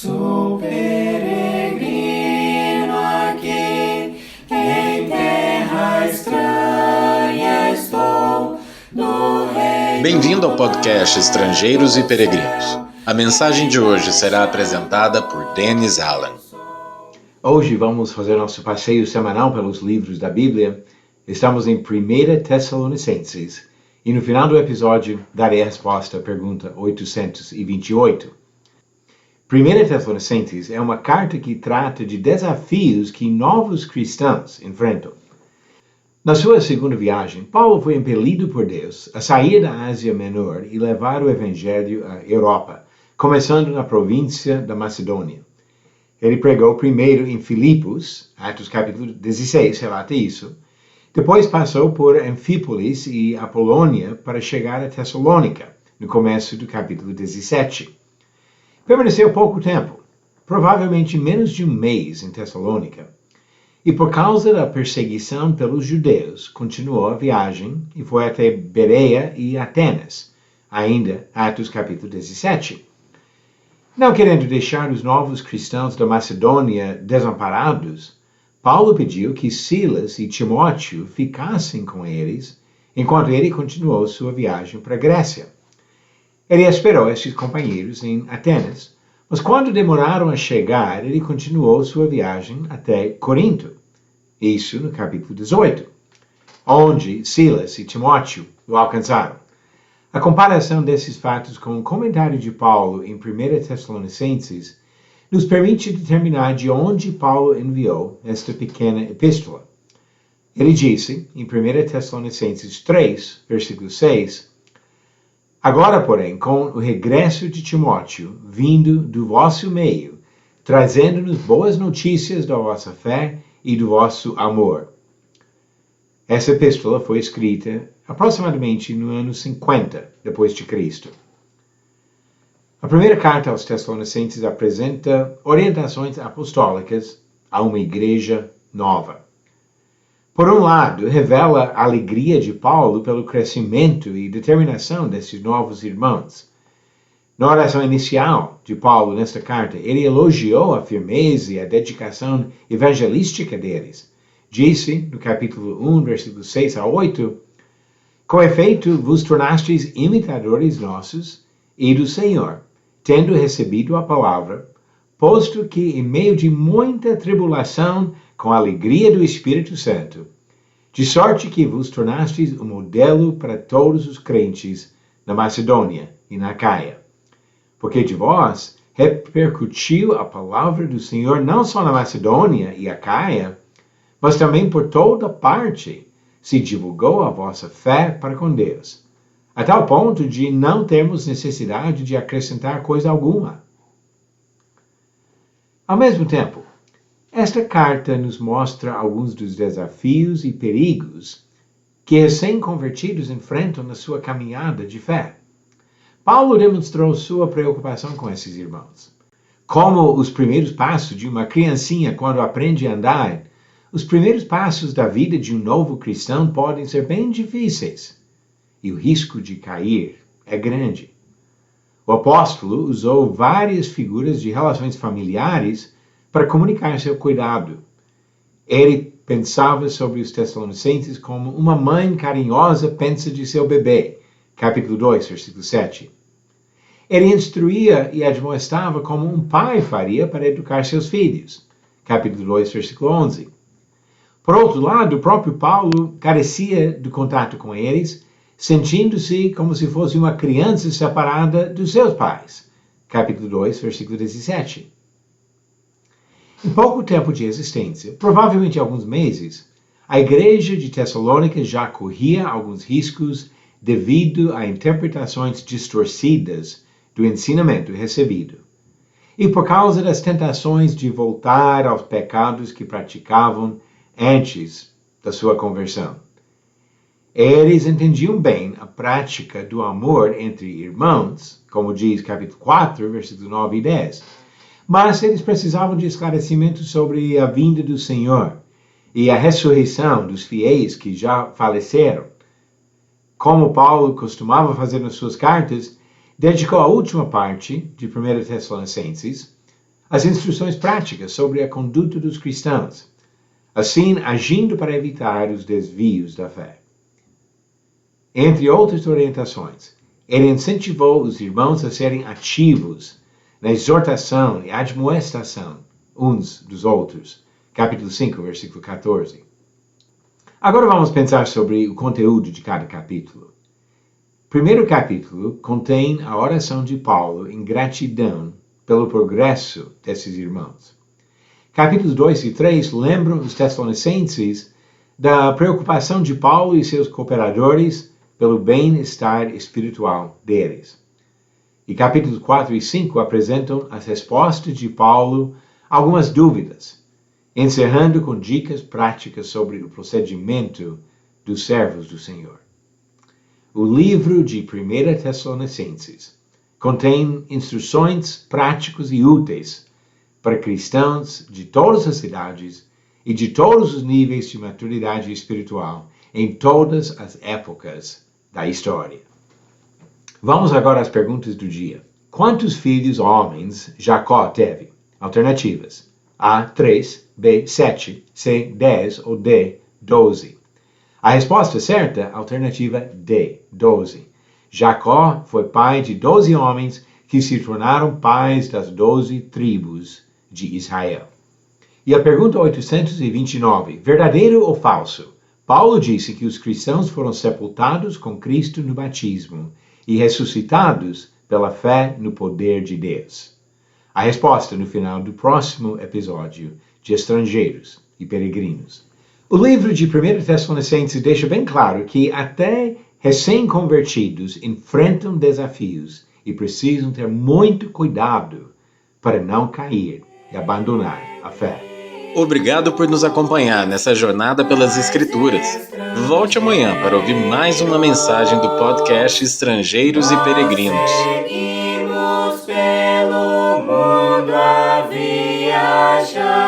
Sou peregrino aqui, em terra estranha estou, no reino. Bem-vindo ao podcast Estrangeiros e Peregrinos. A mensagem de hoje será apresentada por Dennis Allen. Hoje vamos fazer nosso passeio semanal pelos livros da Bíblia. Estamos em 1 Tessalonicenses e no final do episódio darei a resposta à pergunta 828. 1 Tessalonicenses é uma carta que trata de desafios que novos cristãos enfrentam. Na sua segunda viagem, Paulo foi impelido por Deus a sair da Ásia Menor e levar o Evangelho à Europa, começando na província da Macedônia. Ele pregou primeiro em Filipos, Atos capítulo 16 relata isso. Depois passou por Anfípolis e Apolônia para chegar a Tessalônica, no começo do capítulo 17. Permaneceu pouco tempo, provavelmente menos de um mês em Tessalônica, e por causa da perseguição pelos judeus, continuou a viagem e foi até Bereia e Atenas, ainda Atos capítulo 17. Não querendo deixar os novos cristãos da Macedônia desamparados, Paulo pediu que Silas e Timóteo ficassem com eles, enquanto ele continuou sua viagem para a Grécia. Ele esperou esses companheiros em Atenas, mas quando demoraram a chegar, ele continuou sua viagem até Corinto, isso no capítulo 18, onde Silas e Timóteo o alcançaram. A comparação desses fatos com o comentário de Paulo em 1 Tessalonicenses nos permite determinar de onde Paulo enviou esta pequena epístola. Ele disse, em 1 Tessalonicenses 3, versículo 6, agora, porém, com o regresso de Timóteo, vindo do vosso meio, trazendo-nos boas notícias da vossa fé e do vosso amor. Essa epístola foi escrita aproximadamente no ano 50 depois de Cristo. A primeira carta aos Tessalonicenses apresenta orientações apostólicas a uma igreja nova. Por um lado, revela a alegria de Paulo pelo crescimento e determinação desses novos irmãos. Na oração inicial de Paulo nesta carta, ele elogiou a firmeza e a dedicação evangelística deles. Disse, no capítulo 1, versículos 6 a 8, com efeito vos tornastes imitadores nossos e do Senhor, tendo recebido a palavra, posto que em meio de muita tribulação, com a alegria do Espírito Santo, de sorte que vos tornastes um modelo para todos os crentes na Macedônia e na Acaia. Porque de vós repercutiu a palavra do Senhor não só na Macedônia e Acaia, mas também por toda parte se divulgou a vossa fé para com Deus, a tal ponto de não termos necessidade de acrescentar coisa alguma. Ao mesmo tempo, esta carta nos mostra alguns dos desafios e perigos que recém-convertidos enfrentam na sua caminhada de fé. Paulo demonstrou sua preocupação com esses irmãos. Como os primeiros passos de uma criancinha quando aprende a andar, os primeiros passos da vida de um novo cristão podem ser bem difíceis e o risco de cair é grande. O apóstolo usou várias figuras de relações familiares para comunicar seu cuidado. Ele pensava sobre os Tessalonicenses como uma mãe carinhosa pensa de seu bebê, capítulo 2, versículo 7. Ele instruía e admoestava como um pai faria para educar seus filhos, capítulo 2, versículo 11. Por outro lado, o próprio Paulo carecia do contato com eles, sentindo-se como se fosse uma criança separada dos seus pais, capítulo 2, versículo 17. Em pouco tempo de existência, provavelmente alguns meses, a igreja de Tessalônica já corria alguns riscos devido a interpretações distorcidas do ensinamento recebido, e por causa das tentações de voltar aos pecados que praticavam antes da sua conversão. Eles entendiam bem a prática do amor entre irmãos, como diz capítulo 4, versículos 9 e 10, mas eles precisavam de esclarecimento sobre a vinda do Senhor e a ressurreição dos fiéis que já faleceram. Como Paulo costumava fazer nas suas cartas, dedicou a última parte de 1 Tessalonicenses as instruções práticas sobre a conduta dos cristãos, assim agindo para evitar os desvios da fé. Entre outras orientações, ele incentivou os irmãos a serem ativos na exortação e admoestação uns dos outros. Capítulo 5, versículo 14. Agora vamos pensar sobre o conteúdo de cada capítulo. O primeiro capítulo contém a oração de Paulo em gratidão pelo progresso desses irmãos. Capítulos 2 e 3 lembram os Tessalonicenses da preocupação de Paulo e seus cooperadores pelo bem-estar espiritual deles. E capítulos 4 e 5 apresentam as respostas de Paulo a algumas dúvidas, encerrando com dicas práticas sobre o procedimento dos servos do Senhor. O livro de 1 Tessalonicenses contém instruções práticas e úteis para cristãos de todas as idades e de todos os níveis de maturidade espiritual em todas as épocas da história. Vamos agora às perguntas do dia. Quantos filhos homens Jacó teve? Alternativas: A, 3, B, 7, C, 10 ou D, 12. A resposta certa, alternativa D, 12. Jacó foi pai de 12 homens que se tornaram pais das 12 tribos de Israel. E a pergunta 829, verdadeiro ou falso? Paulo disse que os cristãos foram sepultados com Cristo no batismo e ressuscitados pela fé no poder de Deus. A resposta no final do próximo episódio de Estrangeiros e Peregrinos. O livro de 1 Tessalonicenses deixa bem claro que até recém-convertidos enfrentam desafios e precisam ter muito cuidado para não cair e abandonar a fé. Obrigado por nos acompanhar nessa jornada pelas Escrituras. Volte amanhã para ouvir mais uma mensagem do podcast Estrangeiros e Peregrinos. Seguimos pelo mundo a viajar.